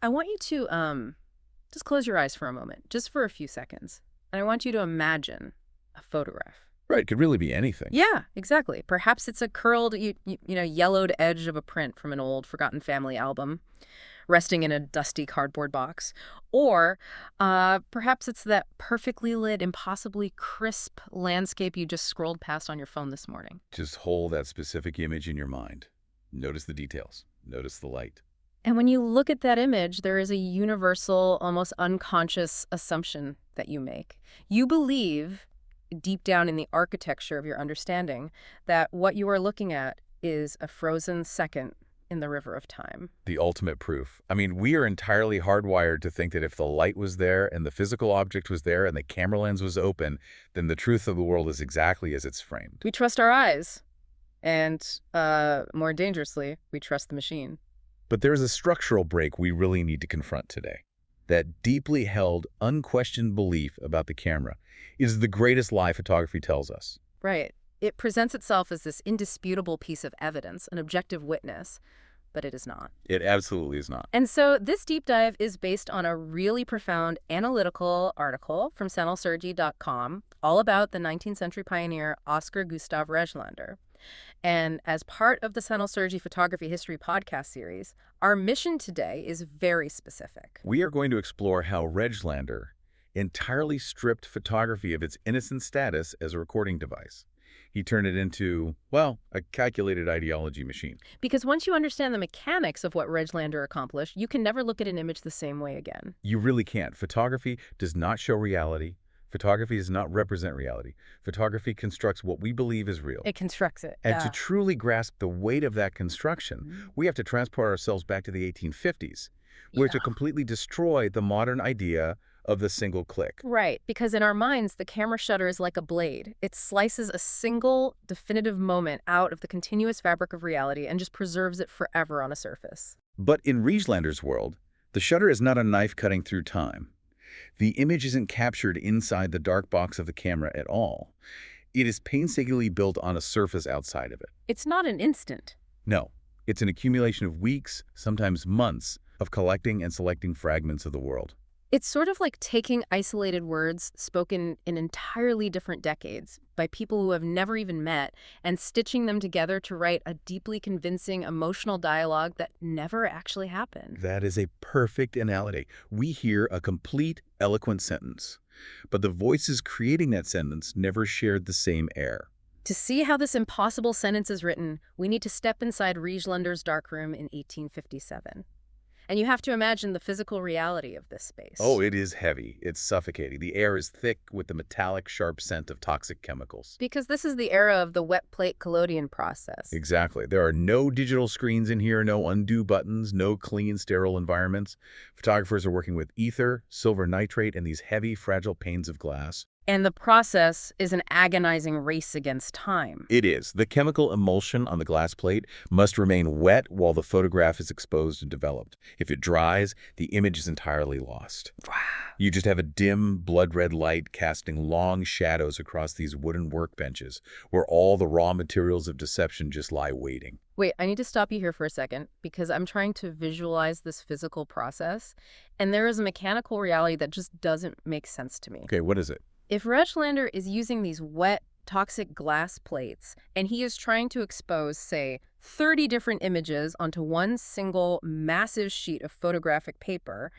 I want you to just close your eyes for a moment, just for a few seconds. And I want you to imagine a photograph. Right, it could really be anything. Yeah, exactly. Perhaps it's a curled, yellowed edge of a print from an old forgotten family album resting in a dusty cardboard box. Or perhaps it's that perfectly lit, impossibly crisp landscape you just scrolled past on your phone this morning. Just hold that specific image in your mind. Notice the details. Notice the light. And when you look at that image, there is a universal, almost unconscious assumption that you make. You believe, deep down in the architecture of your understanding, that what you are looking at is a frozen second in the river of time. The ultimate proof. I mean, we are entirely hardwired to think that if the light was there and the physical object was there and the camera lens was open, then the truth of the world is exactly as it's framed. We trust our eyes. And more dangerously, we trust the machine. But there's a structural break we really need to confront today. That deeply held, unquestioned belief about the camera is the greatest lie photography tells us. Right. It presents itself as this indisputable piece of evidence, an objective witness, but it is not. It absolutely is not. And so this deep dive is based on a really profound analytical article from SanalSergi.com all about the 19th century pioneer Oscar Gustave Rejlander. And as part of the SanalSergi Photography History podcast series, our mission today is very specific. We are going to explore how Rejlander entirely stripped photography of its innocent status as a recording device. He turned it into, well, a calculated ideology machine. Because once you understand the mechanics of what Rejlander accomplished, you can never look at an image the same way again. You really can't. Photography does not show reality. Photography does not represent reality. Photography constructs what we believe is real. It constructs it. And to truly grasp the weight of that construction, we have to transport ourselves back to the 1850s, where to completely destroy the modern idea of the single click. Right, because in our minds, the camera shutter is like a blade. It slices a single definitive moment out of the continuous fabric of reality and just preserves it forever on a surface. But in Rejlander's world, the shutter is not a knife cutting through time. The image isn't captured inside the dark box of the camera at all. It is painstakingly built on a surface outside of it. It's not an instant. No, it's an accumulation of weeks, sometimes months, of collecting and selecting fragments of the world. It's sort of like taking isolated words spoken in entirely different decades by people who have never even met and stitching them together to write a deeply convincing emotional dialogue that never actually happened. That is a perfect analogy. We hear a complete, eloquent sentence, but the voices creating that sentence never shared the same air. To see how this impossible sentence is written, we need to step inside Rejlander's darkroom in 1857. And you have to imagine the physical reality of this space. Oh, it is heavy. It's suffocating. The air is thick with the metallic, sharp scent of toxic chemicals. Because this is the era of the wet plate collodion process. Exactly. There are no digital screens in here, no undo buttons, no clean, sterile environments. Photographers are working with ether, silver nitrate, and these heavy, fragile panes of glass. And the process is an agonizing race against time. It is. The chemical emulsion on the glass plate must remain wet while the photograph is exposed and developed. If it dries, the image is entirely lost. You just have a dim, blood-red light casting long shadows across these wooden workbenches where all the raw materials of deception just lie waiting. Wait, I need to stop you here for a second because I'm trying to visualize this physical process, and there is a mechanical reality that just doesn't make sense to me. Okay, what is it? If Rejlander is using these wet, toxic glass plates, and he is trying to expose, say, 30 different images onto one single massive sheet of photographic paper,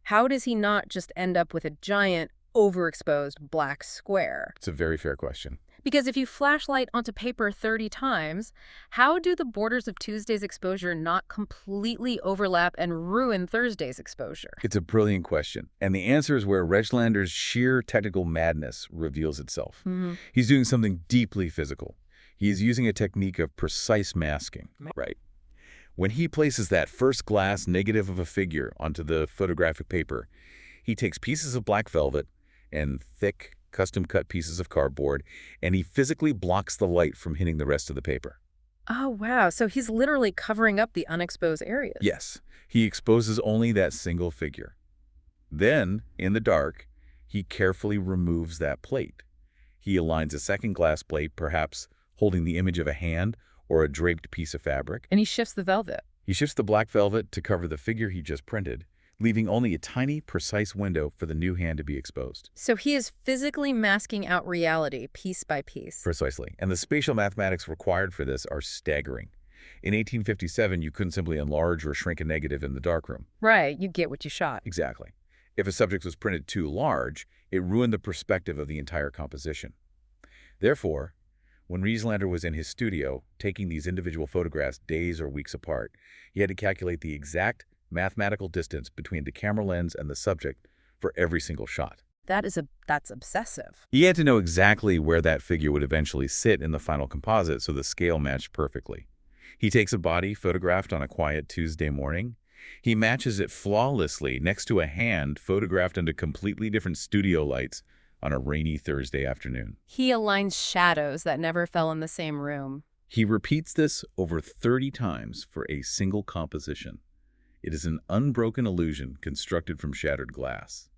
how does he not just end up with a giant, overexposed black square? It's a very fair question. Because if you flashlight onto paper 30 times, how do the borders of Tuesday's exposure not completely overlap and ruin Thursday's exposure? It's a brilliant question. And the answer is where Rejlander's sheer technical madness reveals itself. He's doing something deeply physical. He is using a technique of precise masking. Right. When he places that first glass negative of a figure onto the photographic paper, he takes pieces of black velvet and thick, custom-cut pieces of cardboard, and he physically blocks the light from hitting the rest of the paper. Oh, wow. So he's literally covering up the unexposed areas. Yes. He exposes only that single figure. Then, in the dark, he carefully removes that plate. He aligns a second glass plate, perhaps holding the image of a hand or a draped piece of fabric. And he shifts the velvet. He shifts the black velvet to cover the figure he just printed, leaving only a tiny, precise window for the new hand to be exposed. So he is physically masking out reality piece by piece. Precisely. And the spatial mathematics required for this are staggering. In 1857, you couldn't simply enlarge or shrink a negative in the darkroom. Right, you get what you shot. Exactly. If a subject was printed too large, it ruined the perspective of the entire composition. Therefore, when Rejlander was in his studio, taking these individual photographs days or weeks apart, he had to calculate the exact mathematical distance between the camera lens and the subject for every single shot. That's obsessive. He had to know exactly where that figure would eventually sit in the final composite so the scale matched perfectly. He takes a body photographed on a quiet Tuesday morning. He matches it flawlessly next to a hand photographed under completely different studio lights on a rainy Thursday afternoon. He aligns shadows that never fell in the same room. He repeats this over 30 times for a single composition. It is an unbroken illusion constructed from shattered glass.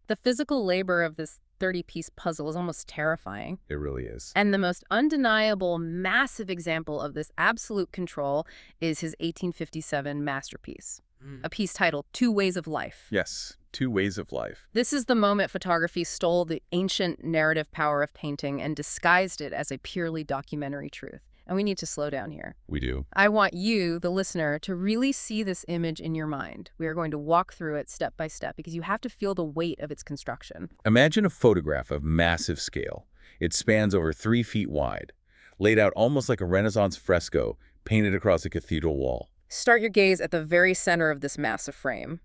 The physical labor of this 30-piece puzzle is almost terrifying. It really is. And the most undeniable, massive example of this absolute control is his 1857 masterpiece, a piece titled Two Ways of Life. Yes, Two Ways of Life. This is the moment photography stole the ancient narrative power of painting and disguised it as a purely documentary truth. And we need to slow down here. We do. I want you, the listener, to really see this image in your mind. We are going to walk through it step by step because you have to feel the weight of its construction. Imagine a photograph of massive scale. It spans over 3 feet wide, laid out almost like a Renaissance fresco painted across a cathedral wall. Start your gaze at the very center of this massive frame.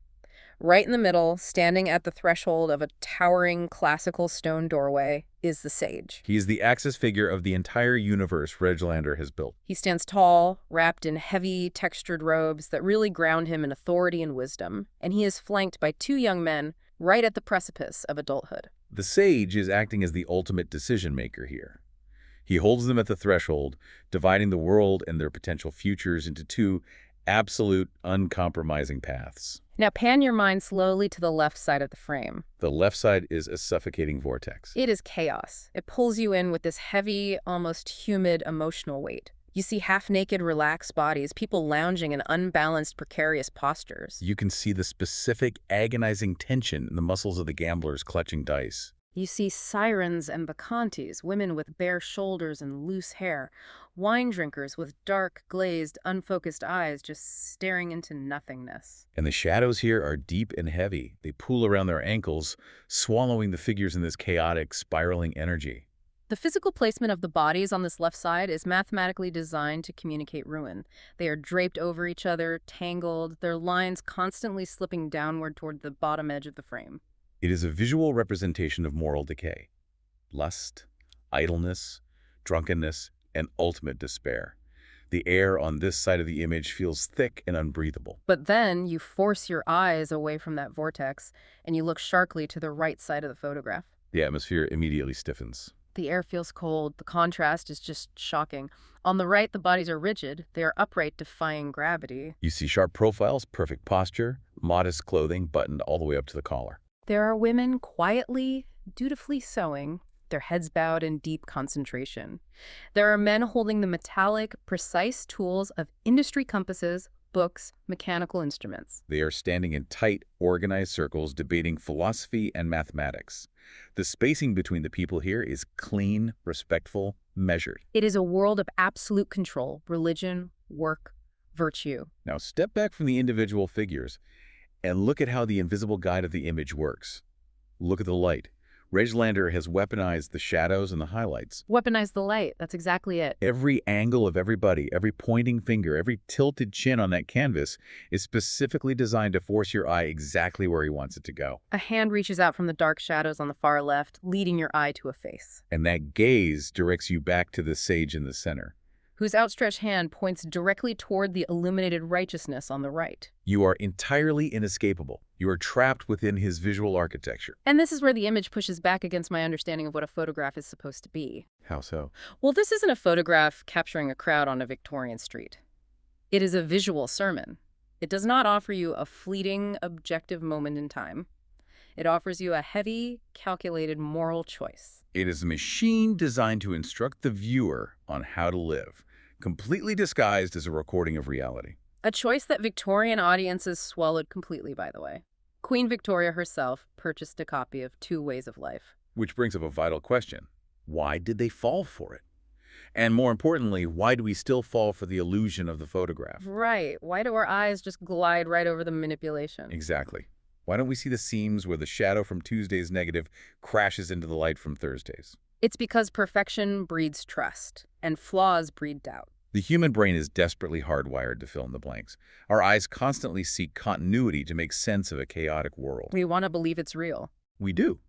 Right in the middle, standing at the threshold of a towering classical stone doorway, is the sage. He is the axis figure of the entire universe Rejlander has built. He stands tall, wrapped in heavy, textured robes that really ground him in authority and wisdom, and he is flanked by 2 young men right at the precipice of adulthood. The sage is acting as the ultimate decision-maker here. He holds them at the threshold, dividing the world and their potential futures into 2 absolute, uncompromising paths. Now pan your mind slowly to the left side of the frame. The left side is a suffocating vortex. It is chaos. It pulls you in with this heavy, almost humid emotional weight. You see half-naked, relaxed bodies, people lounging in unbalanced, precarious postures. You can see the specific, agonizing tension in the muscles of the gamblers clutching dice. You see sirens and bacchantes, women with bare shoulders and loose hair, wine drinkers with dark, glazed, unfocused eyes just staring into nothingness. And the shadows here are deep and heavy. They pool around their ankles, swallowing the figures in this chaotic, spiraling energy. The physical placement of the bodies on this left side is mathematically designed to communicate ruin. They are draped over each other, tangled, their lines constantly slipping downward toward the bottom edge of the frame. It is a visual representation of moral decay, lust, idleness, drunkenness, and ultimate despair. The air on this side of the image feels thick and unbreathable. But then you force your eyes away from that vortex, and you look sharply to the right side of the photograph. The atmosphere immediately stiffens. The air feels cold. The contrast is just shocking. On the right, the bodies are rigid. They are upright, defying gravity. You see sharp profiles, perfect posture, modest clothing buttoned all the way up to the collar. There are women quietly, dutifully sewing, their heads bowed in deep concentration. There are men holding the metallic, precise tools of industry compasses, books, mechanical instruments. They are standing in tight, organized circles debating philosophy and mathematics. The spacing between the people here is clean, respectful, measured. It is a world of absolute control, religion, work, virtue. Now step back from the individual figures and look at how the invisible guide of the image works. Look at the light. Rejlander has weaponized the shadows and the highlights. Weaponize the light. That's exactly it. Every angle of everybody, every pointing finger, every tilted chin on that canvas is specifically designed to force your eye exactly where he wants it to go. A hand reaches out from the dark shadows on the far left, leading your eye to a face, And that gaze directs you back to the sage in the center. whose outstretched hand points directly toward the illuminated righteousness on the right. You are entirely inescapable. You are trapped within his visual architecture. And this is where the image pushes back against my understanding of what a photograph is supposed to be. How so? Well, this isn't a photograph capturing a crowd on a Victorian street. It is a visual sermon. It does not offer you a fleeting, objective moment in time. It offers you a heavy, calculated moral choice. It is a machine designed to instruct the viewer on how to live, completely disguised as a recording of reality. A choice that Victorian audiences swallowed completely, by the way. Queen Victoria herself purchased a copy of Two Ways of Life. Which brings up a vital question. Why did they fall for it? And more importantly, why do we still fall for the illusion of the photograph? Right. Why do our eyes just glide right over the manipulation? Exactly. Why don't we see the seams where the shadow from Tuesday's negative crashes into the light from Thursday's? It's because perfection breeds trust, and flaws breed doubt. The human brain is desperately hardwired to fill in the blanks. Our eyes constantly seek continuity to make sense of a chaotic world. We want to believe it's real. We do.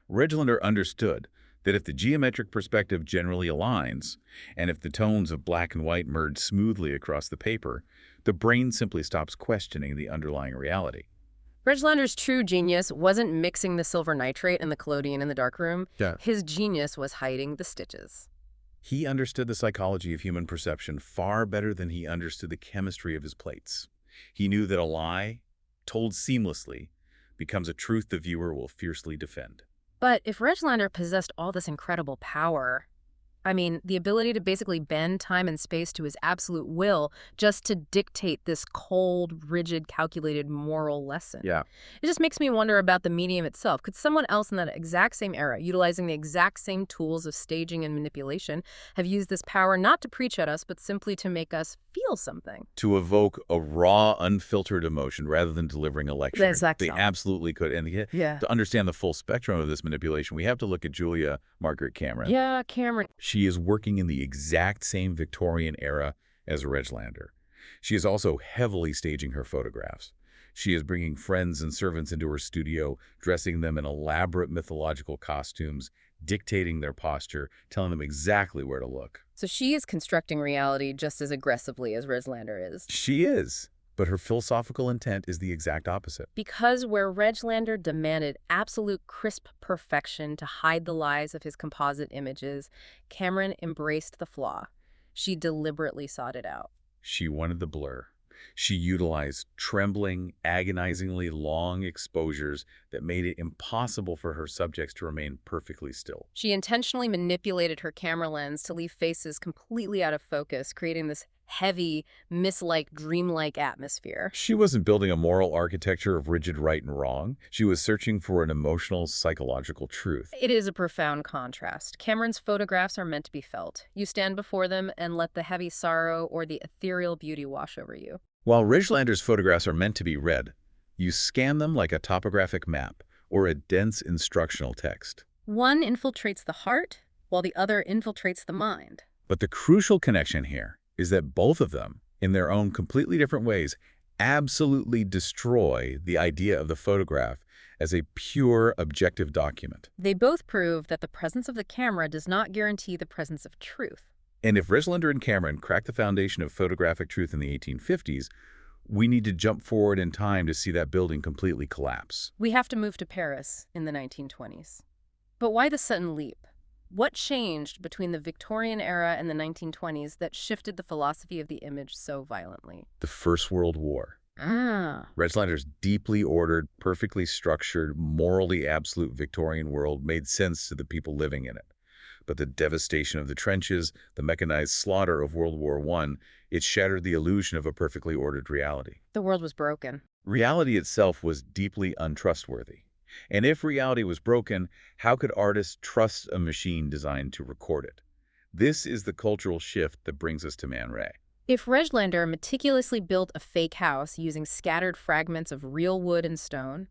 Rejlander understood that if the geometric perspective generally aligns, and if the tones of black and white merge smoothly across the paper, the brain simply stops questioning the underlying reality. Rejlander's true genius wasn't mixing the silver nitrate and the collodion in the darkroom. Yeah. His genius was hiding the stitches. He understood the psychology of human perception far better than he understood the chemistry of his plates. He knew that a lie, told seamlessly, becomes a truth the viewer will fiercely defend. But if Rejlander possessed all this incredible power, I mean, the ability to basically bend time and space to his absolute will just to dictate this cold, rigid, calculated moral lesson. Yeah. It just makes me wonder about the medium itself. Could someone else in that exact same era, utilizing the exact same tools of staging and manipulation, have used this power not to preach at us, but simply to make us feel something? To evoke a raw, unfiltered emotion rather than delivering a lecture. Exactly. They absolutely could. And to understand the full spectrum of this manipulation, we have to look at Julia Margaret Cameron. Yeah, Cameron. She is working in the exact same Victorian era as Rejlander. She is also heavily staging her photographs. She is bringing friends and servants into her studio, dressing them in elaborate mythological costumes, dictating their posture, telling them exactly where to look. So she is constructing reality just as aggressively as Rejlander is. She is. But her philosophical intent is the exact opposite. Because where Rejlander demanded absolute crisp perfection to hide the lies of his composite images, Cameron embraced the flaw. She deliberately sought it out. She wanted the blur. She utilized trembling, agonizingly long exposures that made it impossible for her subjects to remain perfectly still. She intentionally manipulated her camera lens to leave faces completely out of focus, creating this heavy, mist-like, dreamlike atmosphere. She wasn't building a moral architecture of rigid right and wrong. She was searching for an emotional, psychological truth. It is a profound contrast. Cameron's photographs are meant to be felt. You stand before them and let the heavy sorrow or the ethereal beauty wash over you. While Rejlander's photographs are meant to be read, you scan them like a topographic map or a dense instructional text. One infiltrates the heart, while the other infiltrates the mind. But the crucial connection here is that both of them, in their own completely different ways, absolutely destroy the idea of the photograph as a pure, objective document. They both prove that the presence of the camera does not guarantee the presence of truth. And if Rejlander and Cameron cracked the foundation of photographic truth in the 1850s, we need to jump forward in time to see that building completely collapse. We have to move to Paris in the 1920s. But why the sudden leap? What changed between the Victorian era and the 1920s that shifted the philosophy of the image so violently? The First World War. Rejlander's deeply ordered, perfectly structured, morally absolute Victorian world made sense to the people living in it. But the devastation of the trenches, the mechanized slaughter of World War I, it shattered the illusion of a perfectly ordered reality. The world was broken. Reality itself was deeply untrustworthy. And if reality was broken, how could artists trust a machine designed to record it? This is the cultural shift that brings us to Man Ray. If Rejlander meticulously built a fake house using scattered fragments of real wood and stone,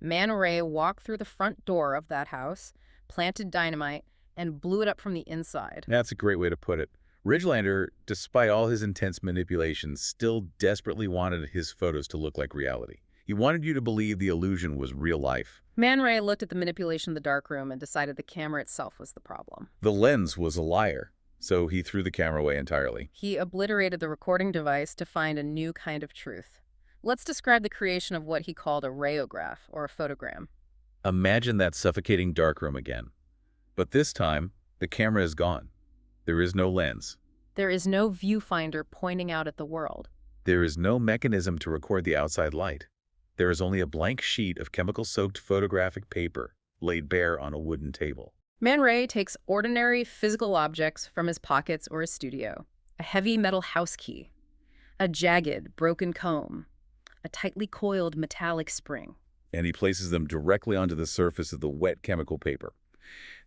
Man Ray walked through the front door of that house, planted dynamite, and blew it up from the inside. That's a great way to put it. Rejlander, despite all his intense manipulations, still desperately wanted his photos to look like reality. He wanted you to believe the illusion was real life. Man Ray looked at the manipulation of the darkroom and decided the camera itself was the problem. The lens was a liar, so he threw the camera away entirely. He obliterated the recording device to find a new kind of truth. Let's describe the creation of what he called a rayograph, or a photogram. Imagine that suffocating darkroom again. But this time, the camera is gone. There is no lens. There is no viewfinder pointing out at the world. There is no mechanism to record the outside light. There is only a blank sheet of chemical-soaked photographic paper laid bare on a wooden table. Man Ray takes ordinary physical objects from his pockets or his studio. A heavy metal house key, A jagged, broken comb. A tightly coiled metallic spring. And he places them directly onto the surface of the wet chemical paper.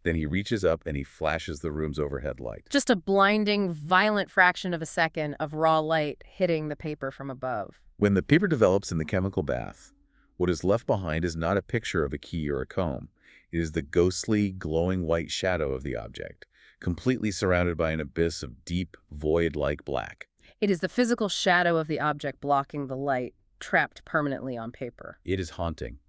Then he reaches up and he flashes the room's overhead light. Just a blinding, violent fraction of a second of raw light hitting the paper from above. When the paper develops in the chemical bath, what is left behind is not a picture of a key or a comb. It is the ghostly, glowing white shadow of the object, completely surrounded by an abyss of deep, void-like black. It is the physical shadow of the object blocking the light, trapped permanently on paper. It is haunting.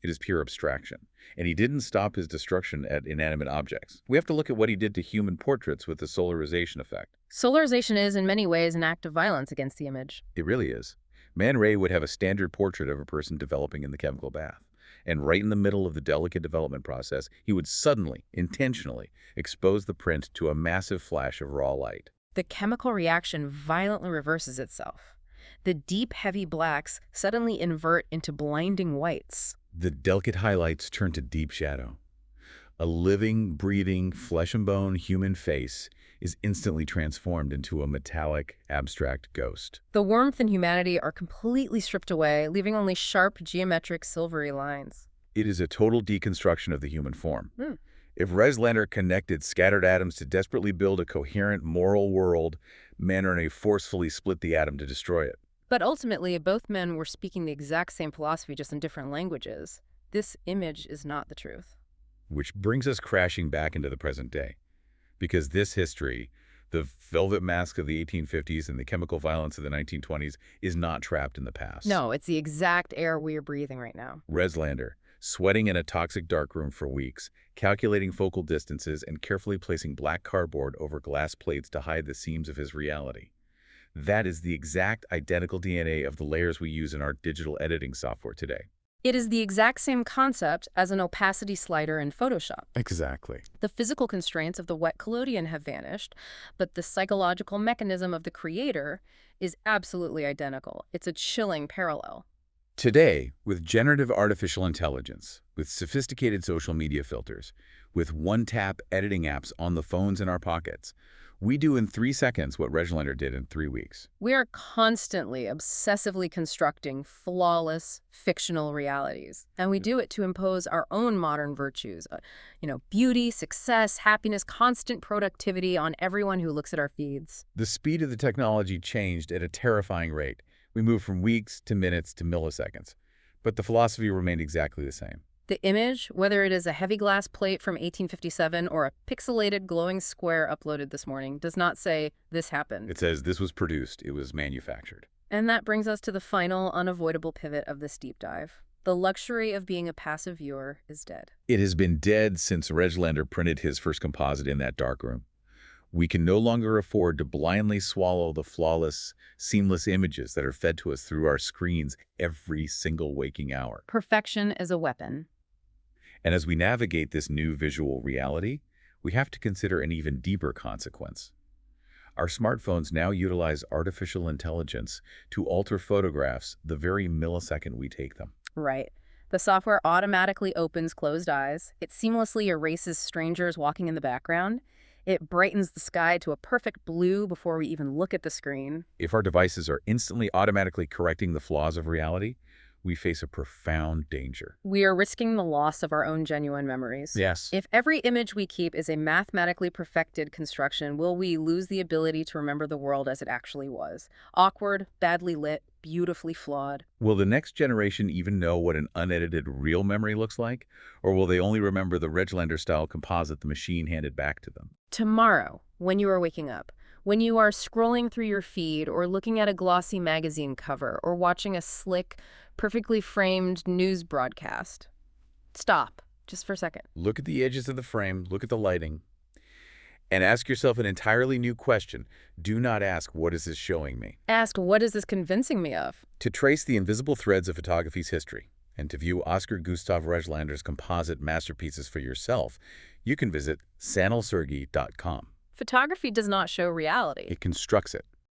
It is pure abstraction. And he didn't stop his destruction at inanimate objects. We have to look at what he did to human portraits with the solarization effect. Solarization is, in many ways, an act of violence against the image. It really is. Man Ray would have a standard portrait of a person developing in the chemical bath. And right in the middle of the delicate development process, he would suddenly, intentionally, expose the print to a massive flash of raw light. The chemical reaction violently reverses itself. The deep, heavy blacks suddenly invert into blinding whites. The delicate highlights turn to deep shadow. A living, breathing, flesh and bone human face is instantly transformed into a metallic, abstract ghost. The warmth and humanity are completely stripped away, leaving only sharp, geometric, silvery lines. It is a total deconstruction of the human form. If Rejlander connected scattered atoms to desperately build a coherent, moral world, Man Ray forcefully split the atom to destroy it. But ultimately, both men were speaking the exact same philosophy, just in different languages. This image is not the truth. Which brings us crashing back into the present day. Because this history, the velvet mask of the 1850s and the chemical violence of the 1920s, is not trapped in the past. No, it's the exact air we are breathing right now. Rejlander, sweating in a toxic darkroom for weeks, calculating focal distances and carefully placing black cardboard over glass plates to hide the seams of his reality. That is the exact identical DNA of the layers we use in our digital editing software today. It is the exact same concept as an opacity slider in Photoshop. Exactly. The physical constraints of the wet collodion have vanished, but the psychological mechanism of the creator is absolutely identical. It's a chilling parallel. Today, with generative artificial intelligence, with sophisticated social media filters, with one-tap editing apps on the phones in our pockets, we do in 3 seconds what Rejlander did in 3 weeks. We are constantly, obsessively constructing flawless, fictional realities. And we do it to impose our own modern virtues. Beauty, success, happiness, constant productivity on everyone who looks at our feeds. The speed of the technology changed at a terrifying rate. We moved from weeks to minutes to milliseconds. But the philosophy remained exactly the same. The image, whether it is a heavy glass plate from 1857 or a pixelated glowing square uploaded this morning, does not say, "This happened." It says this was produced, it was manufactured. And that brings us to the final, unavoidable pivot of this deep dive. The luxury of being a passive viewer is dead. It has been dead since Rejlander printed his first composite in that darkroom. We can no longer afford to blindly swallow the flawless, seamless images that are fed to us through our screens every single waking hour. Perfection is a weapon. And as we navigate this new visual reality, we have to consider an even deeper consequence. Our smartphones now utilize artificial intelligence to alter photographs the very millisecond we take them. Right. The software automatically opens closed eyes. It seamlessly erases strangers walking in the background. It brightens the sky to a perfect blue before we even look at the screen. If our devices are instantly automatically correcting the flaws of reality, we face a profound danger. We are risking the loss of our own genuine memories. Yes. If every image we keep is a mathematically perfected construction, will we lose the ability to remember the world as it actually was? Awkward, badly lit, beautifully flawed. Will the next generation even know what an unedited real memory looks like? Or will they only remember the Rejlander-style composite the machine handed back to them? Tomorrow, when you are waking up, when you are scrolling through your feed or looking at a glossy magazine cover or watching a slick, perfectly framed news broadcast, stop just for a second. Look at the edges of the frame, look at the lighting, and ask yourself an entirely new question. Do not ask, what is this showing me? Ask, what is this convincing me of? To trace the invisible threads of photography's history and to view Oscar Gustave Rejlander's composite masterpieces for yourself, you can visit SanalSergi.com. Photography does not show reality. It constructs it.